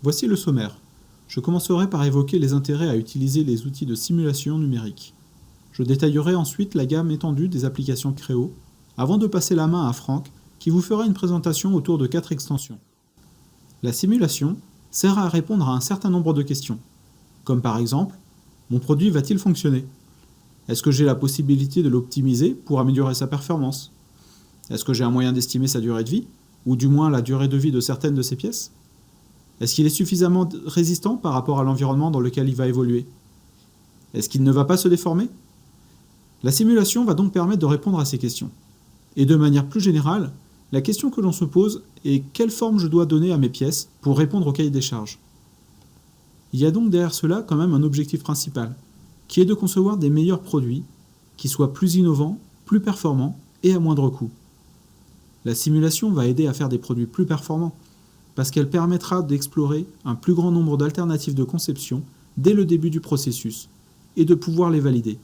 Voici le sommaire. Je commencerai par évoquer les intérêts à utiliser les outils de simulation numérique. Je détaillerai ensuite la gamme étendue des applications Créo, avant de passer la main à Franck, qui vous fera une présentation autour de 4 extensions. La simulation sert à répondre à un certain nombre de questions, comme par exemple, mon produit va-t-il fonctionner? Est-ce que j'ai la possibilité de l'optimiser pour améliorer sa performance? Est-ce que j'ai un moyen d'estimer sa durée de vie, ou du moins la durée de vie de certaines de ses pièces? Est-ce qu'il est suffisamment résistant par rapport à l'environnement dans lequel il va évoluer? Est-ce qu'il ne va pas se déformer? La simulation va donc permettre de répondre à ces questions. Et de manière plus générale, la question que l'on se pose est quelle forme je dois donner à mes pièces pour répondre au cahier des charges. Il y a donc derrière cela quand même un objectif principal, qui est de concevoir des meilleurs produits, qui soient plus innovants, plus performants et à moindre coût. La simulation va aider à faire des produits plus performants, parce qu'elle permettra d'explorer un plus grand nombre d'alternatives de conception dès le début du processus, et de pouvoir les valider.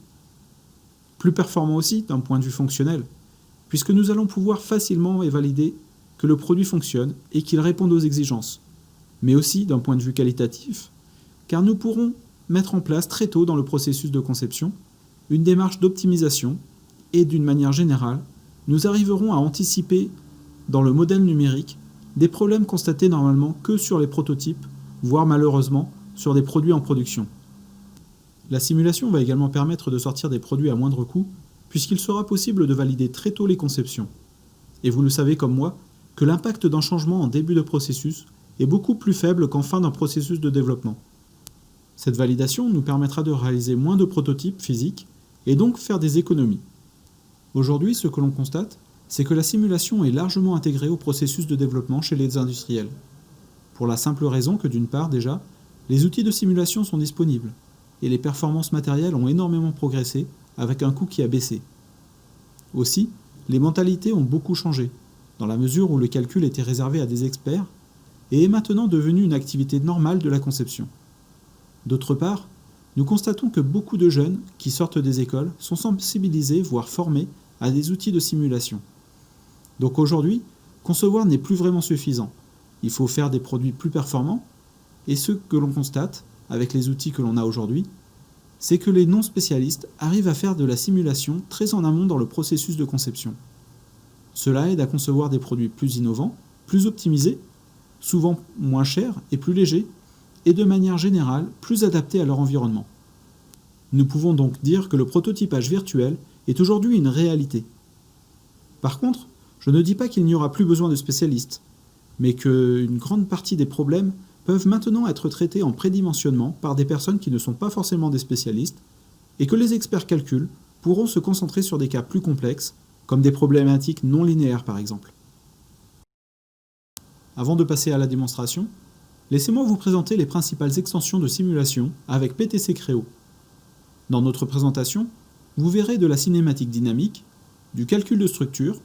Plus performant aussi d'un point de vue fonctionnel, puisque nous allons pouvoir facilement valider que le produit fonctionne et qu'il réponde aux exigences, mais aussi d'un point de vue qualitatif, car nous pourrons mettre en place très tôt dans le processus de conception une démarche d'optimisation et d'une manière générale, nous arriverons à anticiper dans le modèle numérique des problèmes constatés normalement que sur les prototypes, voire malheureusement sur des produits en production. La simulation va également permettre de sortir des produits à moindre coût, puisqu'il sera possible de valider très tôt les conceptions. Et vous le savez comme moi, que l'impact d'un changement en début de processus est beaucoup plus faible qu'en fin d'un processus de développement. Cette validation nous permettra de réaliser moins de prototypes physiques et donc faire des économies. Aujourd'hui, ce que l'on constate, c'est que la simulation est largement intégrée au processus de développement chez les industriels. Pour la simple raison que d'une part déjà, les outils de simulation sont disponibles, et les performances matérielles ont énormément progressé avec un coût qui a baissé. Aussi, les mentalités ont beaucoup changé, dans la mesure où le calcul était réservé à des experts, et est maintenant devenu une activité normale de la conception. D'autre part, nous constatons que beaucoup de jeunes qui sortent des écoles sont sensibilisés, voire formés, à des outils de simulation. Donc aujourd'hui, concevoir n'est plus vraiment suffisant. Il faut faire des produits plus performants, et ce que l'on constate, avec les outils que l'on a aujourd'hui, c'est que les non-spécialistes arrivent à faire de la simulation très en amont dans le processus de conception. Cela aide à concevoir des produits plus innovants, plus optimisés, souvent moins chers et plus légers, et de manière générale plus adaptés à leur environnement. Nous pouvons donc dire que le prototypage virtuel est aujourd'hui une réalité. Par contre, je ne dis pas qu'il n'y aura plus besoin de spécialistes, mais qu'une grande partie des problèmes peuvent maintenant être traités en prédimensionnement par des personnes qui ne sont pas forcément des spécialistes, et que les experts calcul pourront se concentrer sur des cas plus complexes, comme des problématiques non linéaires par exemple. Avant de passer à la démonstration, laissez-moi vous présenter les principales extensions de simulation avec PTC Creo. Dans notre présentation, vous verrez de la cinématique dynamique, du calcul de structure,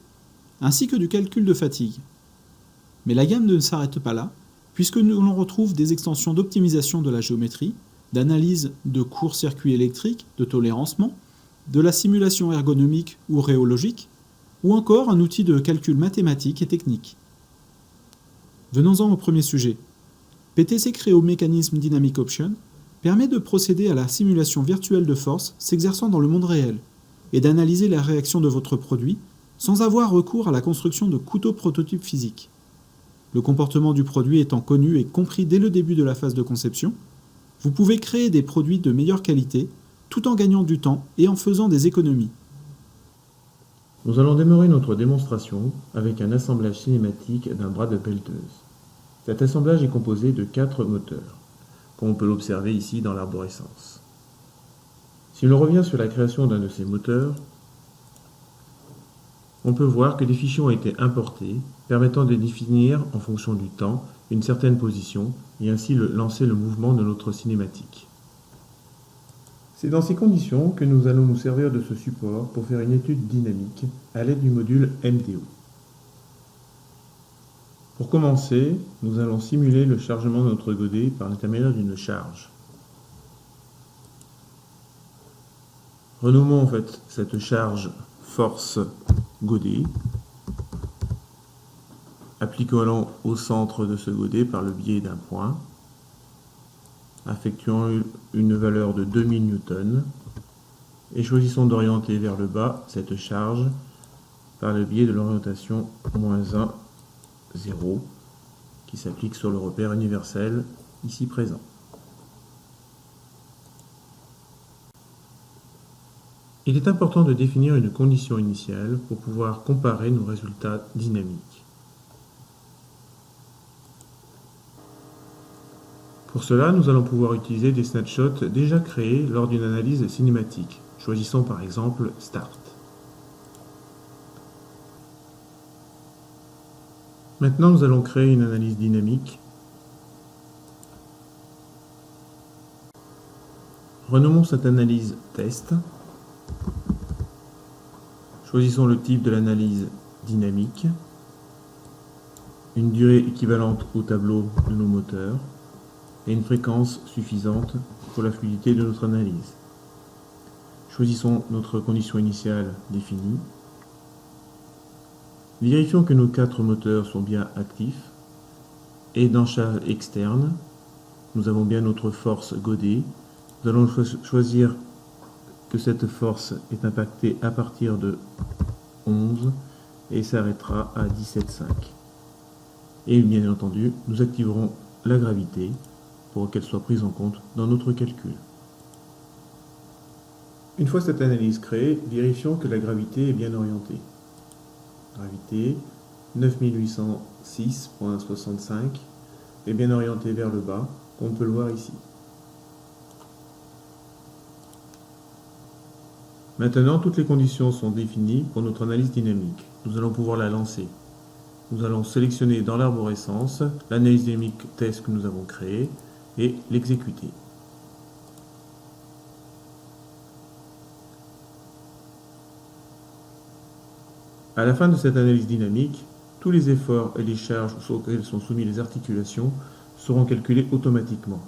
ainsi que du calcul de fatigue. Mais la gamme ne s'arrête pas là, puisque l'on retrouve des extensions d'optimisation de la géométrie, d'analyse de court-circuit électrique, de tolérancement, de la simulation ergonomique ou rhéologique, ou encore un outil de calcul mathématique et technique. Venons-en au premier sujet. PTC Creo Mechanism Dynamic Option permet de procéder à la simulation virtuelle de force s'exerçant dans le monde réel, et d'analyser la réaction de votre produit sans avoir recours à la construction de couteaux prototypes physiques. Le comportement du produit étant connu et compris dès le début de la phase de conception, vous pouvez créer des produits de meilleure qualité tout en gagnant du temps et en faisant des économies. Nous allons démarrer notre démonstration avec un assemblage cinématique d'un bras de pelleteuse. Cet assemblage est composé de 4 moteurs, comme on peut l'observer ici dans l'arborescence. Si l'on revient sur la création d'un de ces moteurs, on peut voir que des fichiers ont été importés, permettant de définir, en fonction du temps, une certaine position, et ainsi lancer le mouvement de notre cinématique. C'est dans ces conditions que nous allons nous servir de ce support pour faire une étude dynamique à l'aide du module MDO. Pour commencer, nous allons simuler le chargement de notre godet par l'intermédiaire d'une charge. Renommons en fait cette charge force godet, appliquons-la au centre de ce godet par le biais d'un point, affectuant une valeur de 2000 newtons et choisissons d'orienter vers le bas cette charge par le biais de l'orientation -1, 0 qui s'applique sur le repère universel ici présent. Il est important de définir une condition initiale pour pouvoir comparer nos résultats dynamiques. Pour cela, nous allons pouvoir utiliser des snapshots déjà créés lors d'une analyse cinématique. Choisissons par exemple Start. Maintenant, nous allons créer une analyse dynamique. Renommons cette analyse Test. Choisissons le type de l'analyse dynamique, une durée équivalente au tableau de nos moteurs et une fréquence suffisante pour la fluidité de notre analyse. Choisissons notre condition initiale définie. Vérifions que nos 4 moteurs sont bien actifs et dans charge externe, nous avons bien notre force godée. Nous allons choisir que cette force est impactée à partir de 11 et s'arrêtera à 17,5. Et bien entendu, nous activerons la gravité pour qu'elle soit prise en compte dans notre calcul. Une fois cette analyse créée, vérifions que la gravité est bien orientée. Gravité 9806,65 est bien orientée vers le bas, comme on peut le voir ici. Maintenant, toutes les conditions sont définies pour notre analyse dynamique. Nous allons pouvoir la lancer. Nous allons sélectionner dans l'arborescence l'analyse dynamique test que nous avons créée et l'exécuter. À la fin de cette analyse dynamique, tous les efforts et les charges auxquels sont soumises les articulations seront calculés automatiquement.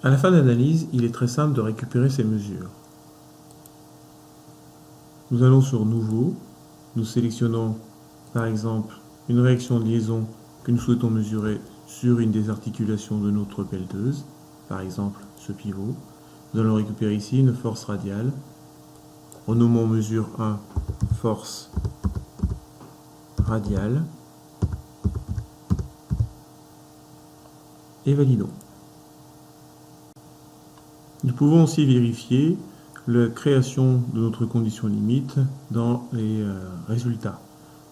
À la fin de l'analyse, il est très simple de récupérer ces mesures. Nous allons sur Nouveau, nous sélectionnons par exemple une réaction de liaison que nous souhaitons mesurer sur une des articulations de notre pelleteuse, par exemple ce pivot. Nous allons récupérer ici une force radiale. Renommons mesure 1 force radiale et validons. Nous pouvons aussi vérifier la création de notre condition limite dans les résultats.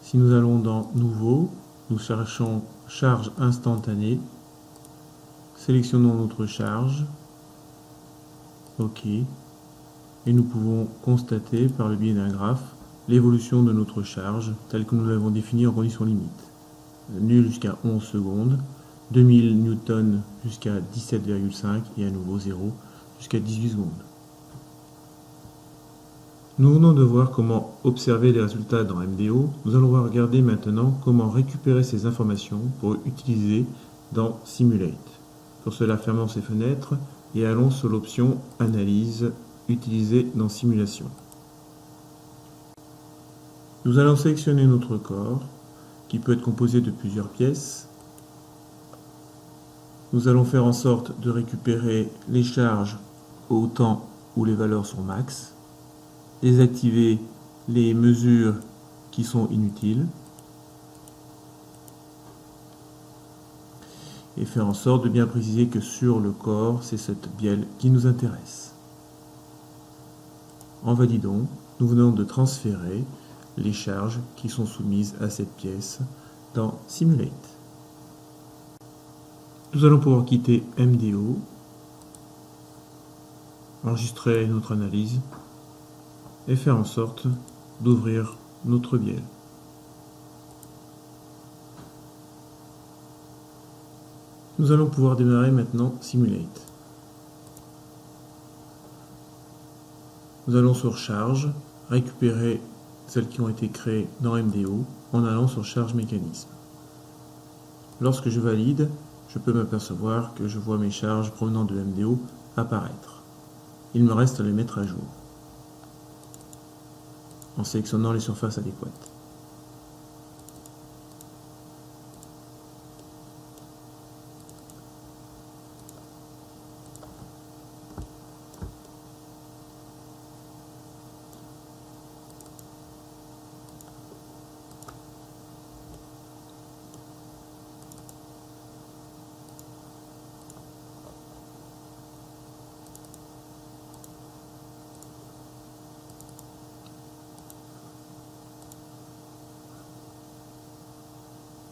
Si nous allons dans Nouveau, nous cherchons charge instantanée, sélectionnons notre charge, OK, et nous pouvons constater par le biais d'un graphe l'évolution de notre charge telle que nous l'avons définie en condition limite. Nul jusqu'à 11 secondes, 2000 newtons jusqu'à 17,5 et à nouveau 0 jusqu'à 18 secondes. Nous venons de voir comment observer les résultats dans MDO. Nous allons regarder maintenant comment récupérer ces informations pour utiliser dans Simulate. Pour cela, fermons ces fenêtres et allons sur l'option Analyse, utiliser dans Simulation. Nous allons sélectionner notre corps, qui peut être composé de plusieurs pièces. Nous allons faire en sorte de récupérer les charges au temps où les valeurs sont max, désactiver les mesures qui sont inutiles et faire en sorte de bien préciser que sur le corps, c'est cette bielle qui nous intéresse. En validant, nous venons de transférer les charges qui sont soumises à cette pièce dans Simulate. Nous allons pouvoir quitter MDO, enregistrer notre analyse et faire en sorte d'ouvrir notre bielle. Nous allons pouvoir démarrer maintenant Simulate. Nous allons sur Charge, récupérer celles qui ont été créées dans MDO en allant sur Charge Mécanisme. Lorsque je valide, je peux m'apercevoir que je vois mes charges provenant de MDO apparaître. Il me reste à les mettre à jour en sélectionnant les surfaces adéquates.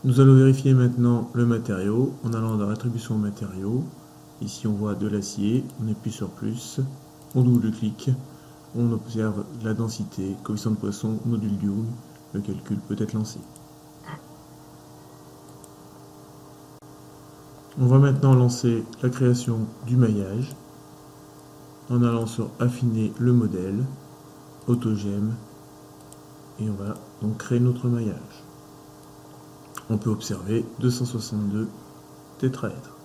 Nous allons vérifier maintenant le matériau en allant dans l'attribution matériaux. Ici on voit de l'acier, on appuie sur plus, on double-clique, on observe la densité, coefficient de Poisson, module du Young, le calcul peut être lancé. On va maintenant lancer la création du maillage en allant sur affiner le modèle, autogemme, et on va donc créer notre maillage. On peut observer 262 tétraèdres.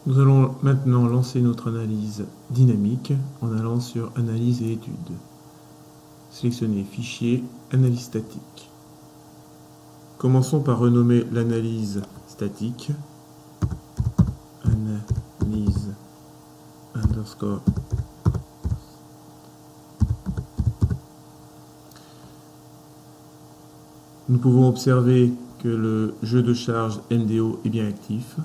Nous allons maintenant lancer notre analyse dynamique en allant sur Analyse et études. Sélectionnez Fichier, Analyse statique. Commençons par renommer l'analyse statique. Analyse underscore. Nous pouvons observer que le jeu de charge MDO est bien actif.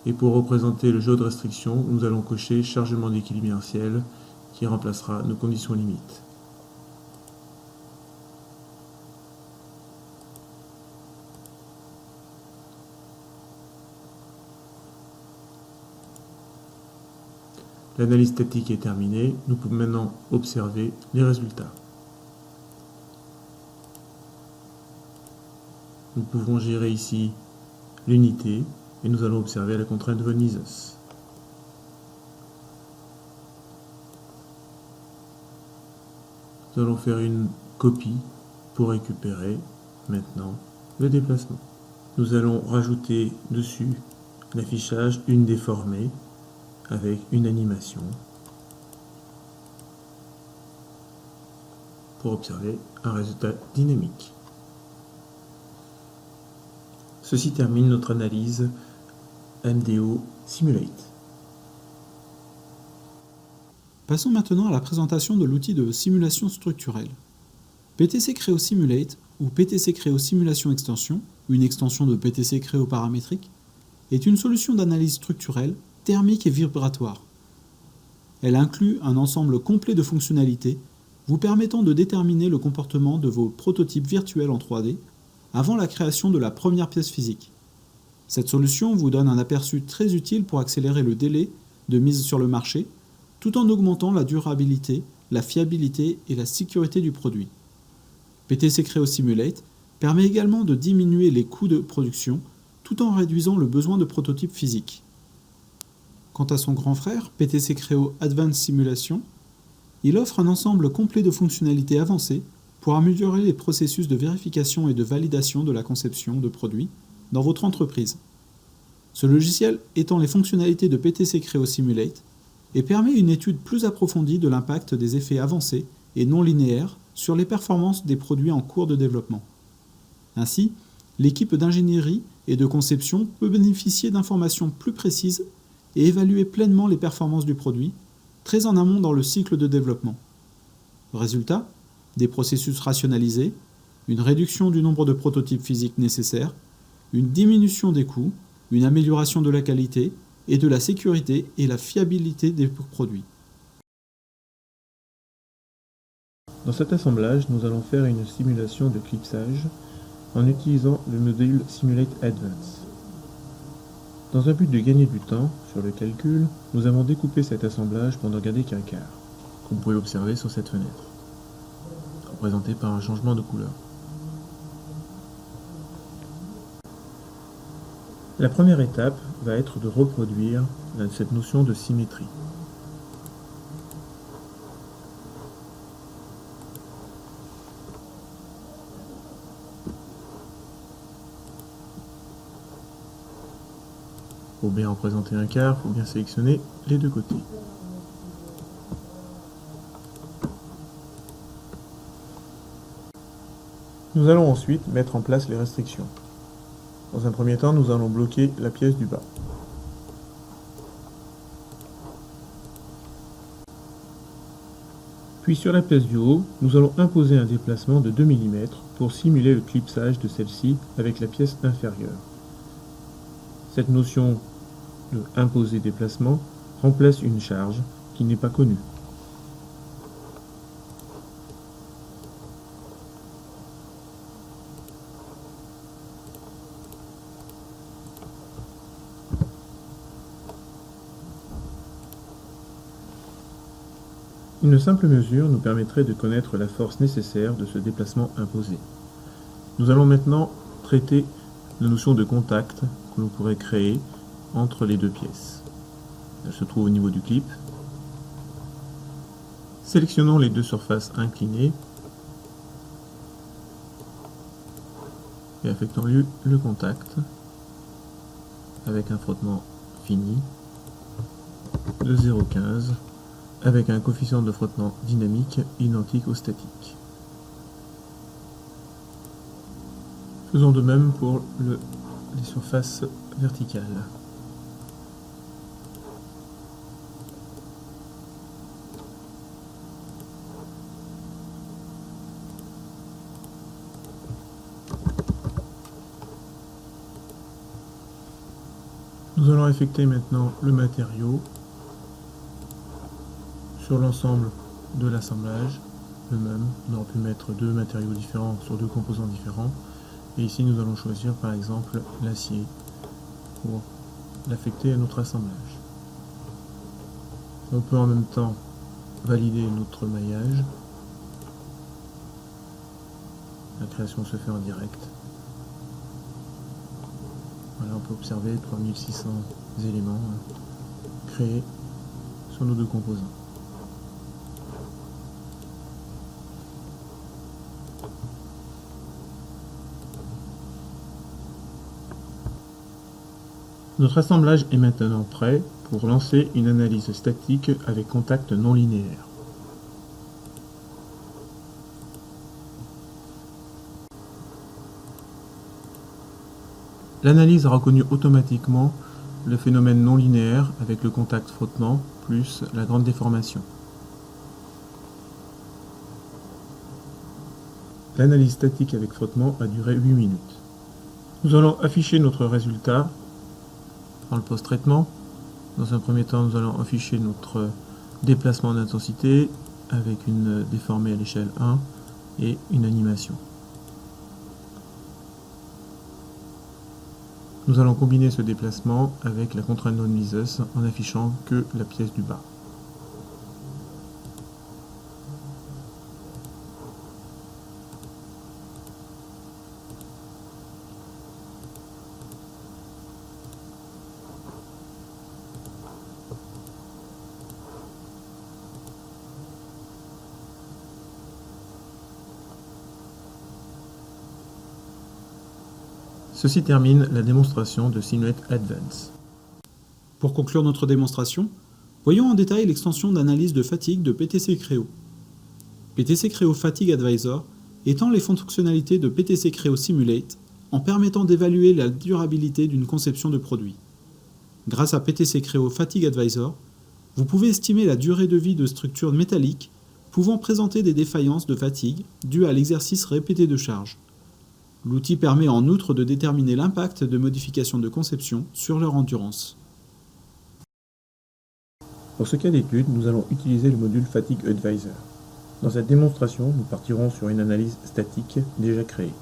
Et pour représenter le jeu de restriction, nous allons cocher chargement d'équilibre inertiel qui remplacera nos conditions limites. L'analyse statique est terminée. Nous pouvons maintenant observer les résultats. Nous pouvons gérer ici l'unité et nous allons observer la contrainte von Mises. Nous allons faire une copie pour récupérer maintenant le déplacement. Nous allons rajouter dessus l'affichage une déformée avec une animation pour observer un résultat dynamique. Ceci termine notre analyse MDO Simulate. Passons maintenant à la présentation de l'outil de simulation structurelle. PTC Creo Simulate, ou PTC Creo Simulation Extension, une extension de PTC Creo paramétrique, est une solution d'analyse structurelle, thermique et vibratoire. Elle inclut un ensemble complet de fonctionnalités vous permettant de déterminer le comportement de vos prototypes virtuels en 3D avant la création de la première pièce physique. Cette solution vous donne un aperçu très utile pour accélérer le délai de mise sur le marché, tout en augmentant la durabilité, la fiabilité et la sécurité du produit. PTC Creo Simulate permet également de diminuer les coûts de production, tout en réduisant le besoin de prototypes physiques. Quant à son grand frère, PTC Creo Advanced Simulation, il offre un ensemble complet de fonctionnalités avancées pour améliorer les processus de vérification et de validation de la conception de produits dans votre entreprise. Ce logiciel étend les fonctionnalités de PTC Creo Simulate et permet une étude plus approfondie de l'impact des effets avancés et non linéaires sur les performances des produits en cours de développement. Ainsi, l'équipe d'ingénierie et de conception peut bénéficier d'informations plus précises et évaluer pleinement les performances du produit, très en amont dans le cycle de développement. Résultat, des processus rationalisés, une réduction du nombre de prototypes physiques nécessaires, une diminution des coûts, une amélioration de la qualité et de la sécurité et la fiabilité des produits. Dans cet assemblage, nous allons faire une simulation de clipsage en utilisant le module Simulate Advance. Dans un but de gagner du temps sur le calcul, nous avons découpé cet assemblage pour ne garder qu'un quart, comme vous pouvez observer sur cette fenêtre, représentée par un changement de couleur. La première étape va être de reproduire cette notion de symétrie. Pour bien représenter un quart, il faut bien sélectionner les deux côtés. Nous allons ensuite mettre en place les restrictions. Dans un premier temps, nous allons bloquer la pièce du bas. Puis sur la pièce du haut, nous allons imposer un déplacement de 2 mm pour simuler le clipsage de celle-ci avec la pièce inférieure. Cette notion de imposer déplacement remplace une charge qui n'est pas connue. Une simple mesure nous permettrait de connaître la force nécessaire de ce déplacement imposé. Nous allons maintenant traiter la notion de contact que l'on pourrait créer entre les deux pièces. Elle se trouve au niveau du clip. Sélectionnons les deux surfaces inclinées et affectons-lui le contact avec un frottement fini de 0,15 avec un coefficient de frottement dynamique identique au statique. Faisons de même pour les surfaces verticales. Nous allons affecter maintenant le matériau sur l'ensemble de l'assemblage. Le même, on aurait pu mettre deux matériaux différents sur deux composants différents. Et ici, nous allons choisir par exemple l'acier pour l'affecter à notre assemblage. On peut en même temps valider notre maillage. La création se fait en direct. Voilà, on peut observer 3600 éléments créés sur nos deux composants. Notre assemblage est maintenant prêt pour lancer une analyse statique avec contact non linéaire. L'analyse a reconnu automatiquement le phénomène non linéaire avec le contact frottement plus la grande déformation. L'analyse statique avec frottement a duré 8 minutes. Nous allons afficher notre résultat dans le post-traitement. Dans un premier temps, nous allons afficher notre déplacement d'intensité avec une déformée à l'échelle 1 et une animation. Nous allons combiner ce déplacement avec la contrainte non liseuse en affichant que la pièce du bas. Ceci termine la démonstration de Sinuate Advance. Pour conclure notre démonstration, voyons en détail l'extension d'analyse de fatigue de PTC Creo. PTC Creo Fatigue Advisor étend les fonctionnalités de PTC Creo Simulate en permettant d'évaluer la durabilité d'une conception de produit. Grâce à PTC Creo Fatigue Advisor, vous pouvez estimer la durée de vie de structures métalliques pouvant présenter des défaillances de fatigue dues à l'exercice répété de charge. L'outil permet en outre de déterminer l'impact de modifications de conception sur leur endurance. Pour ce cas d'étude, nous allons utiliser le module Fatigue Advisor. Dans cette démonstration, nous partirons sur une analyse statique déjà créée.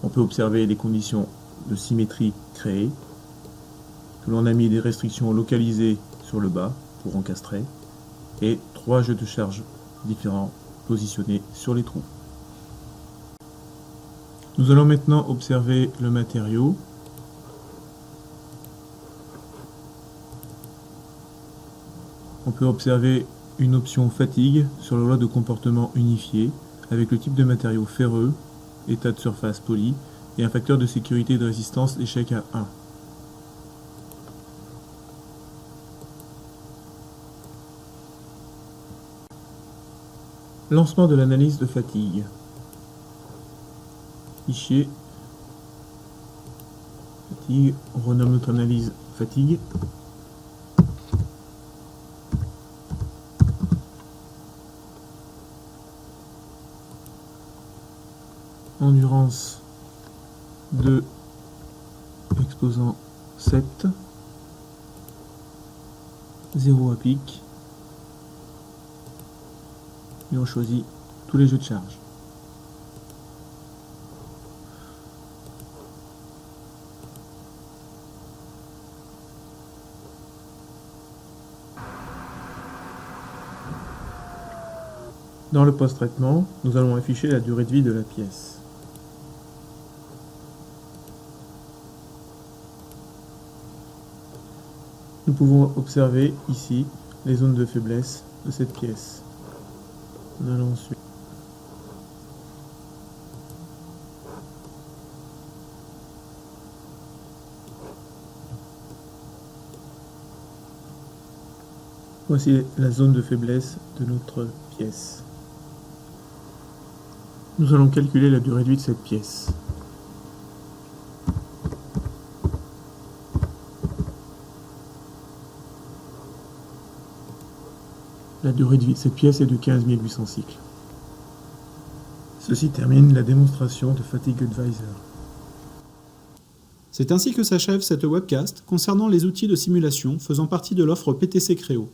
On peut observer les conditions de symétrie créées, que l'on a mis des restrictions localisées sur le bas pour encastrer, et 3 jeux de charge différents positionnés sur les trous. Nous allons maintenant observer le matériau. On peut observer une option fatigue sur la loi de comportement unifié avec le type de matériau ferreux, état de surface poli et un facteur de sécurité de résistance échec à 1. Lancement de l'analyse de fatigue. Fichier. Fatigue. On renomme notre analyse fatigue. Endurance 2, exposant 7, 0 à pic, et on choisit tous les jeux de charge. Dans le post-traitement, nous allons afficher la durée de vie de la pièce. Nous pouvons observer ici les zones de faiblesse de cette pièce. Nous allons ensuite voici la zone de faiblesse de notre pièce. Nous allons calculer la durée de vie de cette pièce. La durée de vie de cette pièce est de 15 800 cycles. Ceci termine la démonstration de Fatigue Advisor. C'est ainsi que s'achève cette webcast concernant les outils de simulation faisant partie de l'offre PTC Creo.